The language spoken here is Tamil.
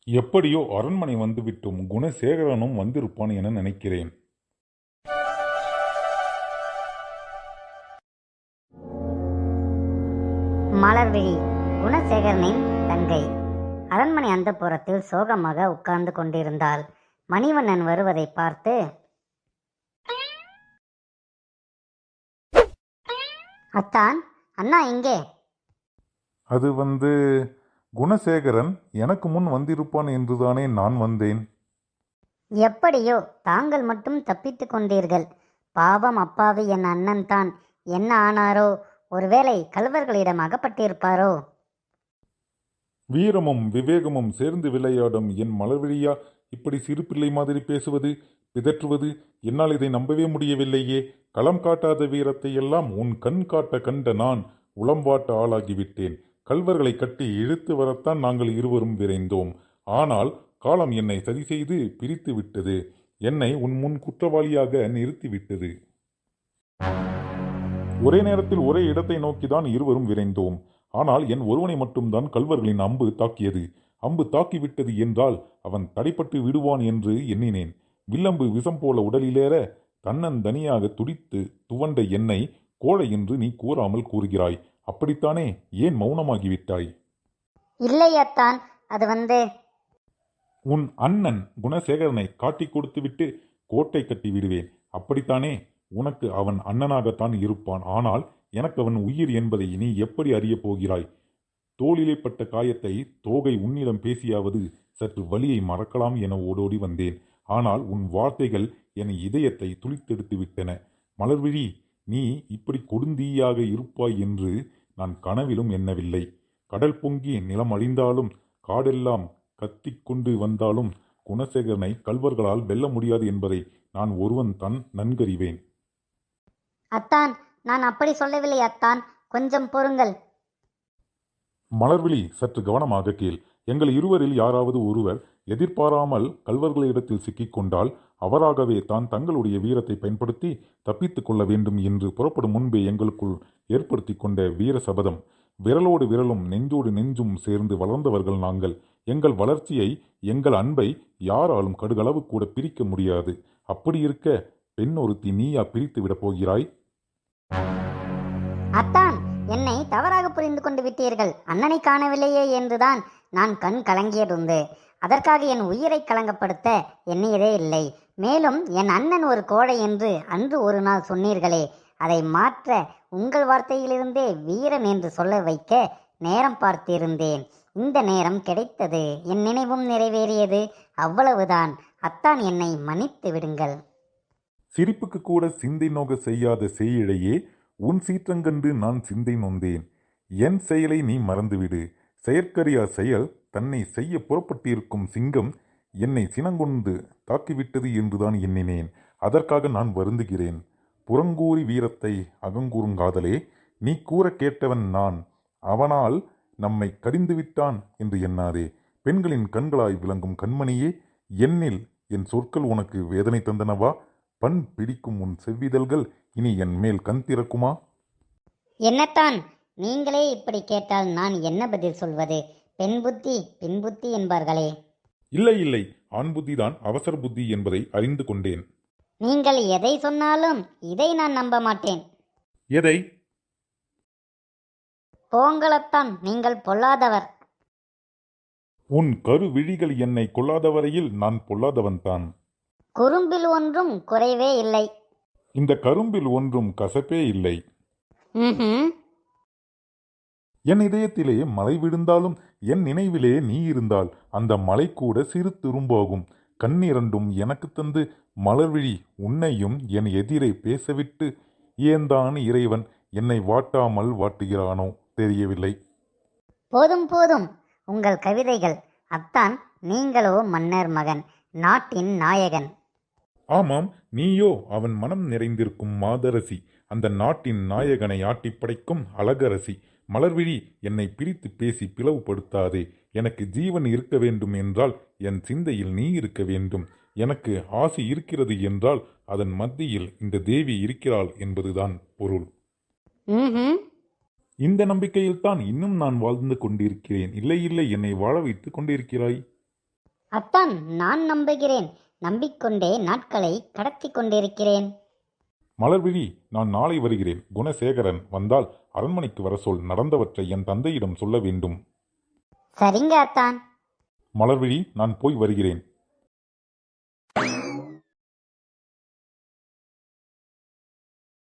எப்படியோ அரண்மனை வந்துவிட்டும் குணசேகரனும் வந்திருப்பான் என நினைக்கிறேன். மலர்விழி குணசேகரனின் தங்கை அரண்மனை அந்தப்புறத்தில் சோகமாக உட்கார்ந்து கொண்டிருந்தாள். மணிவண்ணன் வருவதை பார்த்து, அத்தான், அண்ணா எங்கே? அது குணசேகரன் எனக்கு முன் வந்திருப்பான் என்றுதானே நான் வந்தேன். எப்படியோ தாங்கள் மட்டும் தப்பித்துக் கொண்டீர்கள். பாவம் அப்பாவி என் அண்ணன் தான். என்ன ஆனாரோ? ஒருவேளை கள்வர்களிடம் அகப்பட்டிருப்பாரோ? வீரமும் விவேகமும் சேர்ந்து விளையாடும் என் மலர்விழியா இப்படி சிறு பிள்ளை மாதிரி பேசுவது, பிதற்றுவது? என்னால் இதை நம்பவே முடியவில்லையே. களம் காட்டாத வீரத்தை எல்லாம் உன் கண் காட்ட கண்ட நான் உளம்பாட்ட ஆளாகிவிட்டேன். கள்வர்களை கட்டி இழுத்து வரத்தான் நாங்கள் இருவரும் விரைந்தோம். ஆனால் காலம் என்னை சரி செய்து பிரித்து விட்டது. என்னை உன் முன் குற்றவாளியாக நிறுத்திவிட்டது. ஒரே நேரத்தில் ஒரே இடத்தை நோக்கிதான் இருவரும் விரைந்தோம். ஆனால் என் ஒருவனை மட்டும்தான் கள்வர்களின் அம்பு தாக்கியது. அம்பு தாக்கிவிட்டது என்றால் அவன் தடைப்பட்டு விடுவான் என்று எண்ணினேன். வில்லம்பு விஷம் போல உடலிலேற தன்னந்தனியாக துடித்து துவண்ட என்னை கோழை என்று நீ கூறாமல் கூறுகிறாய். அப்படித்தானே? ஏன் மௌனமாகிவிட்டாய்? இல்லையத்தான், அது உன் அண்ணன் குணசேகரனை காட்டி கொடுத்துவிட்டு கோட்டை கட்டி விடுவேன். அப்படித்தானே? உனக்கு அவன் அண்ணனாகத்தான் இருப்பான். ஆனால் எனக்கு அவன் உயிர் என்பதை நீ எப்படி அறியப் போகிறாய்? தோளிலே பட்ட காயத்தை தோகை உன்னிடம் பேசியாவது சற்று வலியை மறக்கலாம் என ஓடோடி வந்தேன். ஆனால் உன் வார்த்தைகள் என் இதயத்தை துளித்தெடுத்து விட்டன. மலர்விழி, நீ இப்படி கொடுந்தீயாக இருப்பாய் என்று நான் கனவிலும் எண்ணவில்லை. கடல் பொங்கி நிலம் அழிந்தாலும் காடெல்லாம் கத்திக்கொண்டு வந்தாலும் குணசேகரனை கள்வர்களால் வெல்ல முடியாது என்பதை நான் ஒருவன் தான் நன்கறிவேன். அத்தான், நான் அப்படி சொல்லவில்லை அத்தான். கொஞ்சம் பொறுங்கள். மலர்விழி, சற்று கவனமாக கேள். எங்கள் இருவரில் யாராவது ஒருவர் எதிர்பாராமல் கள்வர்களிடத்தில் சிக்கிக்கொண்டால் அவராகவே தான் தங்களுடைய வீரத்தை பயன்படுத்தி தப்பித்துக் கொள்ள வேண்டும் என்று புறப்படும் முன்பே எங்களுக்குள் ஏற்படுத்தி கொண்ட வீர சபதம். விரலோடு விரலும் நெஞ்சோடு நெஞ்சும் சேர்ந்து வளர்ந்தவர்கள் நாங்கள். எங்கள் வளர்ச்சியை, எங்கள் அன்பை யாராலும் கடுகளவு கூட பிரிக்க முடியாது. அப்படி இருக்க பெண் ஒருத்தி நீயா பிரித்து விடப் போகிறாய்? அத்தான், என்னை தவறாக புரிந்து கொண்டு விட்டீர்கள். அண்ணனை காணவில்லையே என்றுதான் நான் கண் கலங்கியதுண்டு. அதற்காக என் உயிரை கலங்கப்படுத்த எண்ணியதே இல்லை. மேலும் என் அண்ணன் ஒரு கோழை என்று அன்று ஒரு நாள் சொன்னீர்களே, அதை மாற்ற உங்கள் வார்த்தையிலிருந்தே வீரன் என்று சொல்ல வைக்க நேரம் பார்த்திருந்தேன். இந்த நேரம் கிடைத்தது. என் நினைவும் நிறைவேறியது. அவ்வளவுதான். அத்தான், என்னை மன்னித்து விடுங்கள். சிரிப்புக்கு கூட சிந்தை நோக செய்யாத செய்யிழையே, உன் சீற்றங்கண்டு நான் சிந்தை நொந்தேன். என் செயலை நீ மறந்துவிடு. செயற்கரியா செயல் தன்னை செய்ய புறப்பட்டிருக்கும் சிங்கம் என்னை சினங்கொண்டு தாக்கிவிட்டது என்றுதான் எண்ணினேன். அதற்காக நான் வருந்துகிறேன். புறங்கூறி வீரத்தை அகங்கூறுங்காதலே, நீ கூற கேட்டவன் நான். அவனால் நம்மை கடிந்துவிட்டான் என்று எண்ணாதே. பெண்களின் கண்களாய் விளங்கும் கண்மணியே, என்னில் என் சொற்கள் உனக்கு வேதனை தந்தனவா? பண் பிடிக்கும் உன் செவ்விதழ்கள் இனி என் மேல் கண் திறக்குமா? என்னத்தான், நீங்களே இப்படி கேட்டால் நான் என்ன பதில் சொல்வது? பெண் புத்தி பின் புத்தி என்பார்களே. இல்லை இல்லை, ஆண் புத்திதான் அவசர புத்தி என்பதை அறிந்து கொண்டேன். நீங்கள் எதை சொன்னாலும் இதை நான் நம்ப மாட்டேன். எதை? போங்களத்தான், நீங்கள் பொல்லாதவர். உன் கரு விழிகள் என்னை கொள்ளாதவரையில் நான் பொல்லாதவன்தான். குறும்பில் ஒன்றும் குறைவே இல்லை. இந்த கரும்பில் ஒன்றும் கசப்பே இல்லை. என் இதயத்திலே மழை விழுந்தாலும் என் நினைவிலே நீ இருந்தால் அந்த மழை கூட சிறு துரும்பாகும். கண்ணிரண்டும் எனக்கு தந்து மலர்விழி உன்னையும் என் எதிரே பேசவிட்டு ஏந்தான் இறைவன் என்னை வாட்டாமல் வாட்டுகிறானோ தெரியவில்லை. போதும் போதும் உங்கள் கவிதைகள். அத்தான், நீங்களோ மன்னர் மகன், நாட்டின் நாயகன். ஆமாம், நீயோ அவன் மனம் நிறைந்திருக்கும் மாதரசி, அந்த நாட்டின் நாயகனை ஆட்டிப்படைக்கும் அழகரசி. மலர்விழி, என்னை பிரித்து பேசி பிளவுபடுத்தாதே. எனக்கு ஜீவன் இருக்க வேண்டும் என்றால் என் சிந்தையில் நீ இருக்க வேண்டும். எனக்கு ஆசை இருக்கிறது என்றால் அதன் மத்தியில் இந்த தேவி இருக்கிறாள் என்பதுதான் பொருள். இந்த நம்பிக்கையில்தான் இன்னும் நான் வாழ்ந்து கொண்டிருக்கிறேன். இல்லை இல்லை, என்னை வாழ வைத்து கொண்டிருக்கிறாய். அத்தான், நான் நம்புகிறேன். நம்பிக்கொண்டே நாட்களை கடத்தி கொண்டிருக்கிறேன். மலர்விழி, நான் நாளை வருகிறேன். குணசேகரன் வந்தால் அரண்மனைக்கு வர சொல். நடந்தவற்றை என் தந்தையிடம் சொல்ல வேண்டும். சரிங்க அத்தான். மலர்விழி, நான் போய் வருகிறேன்.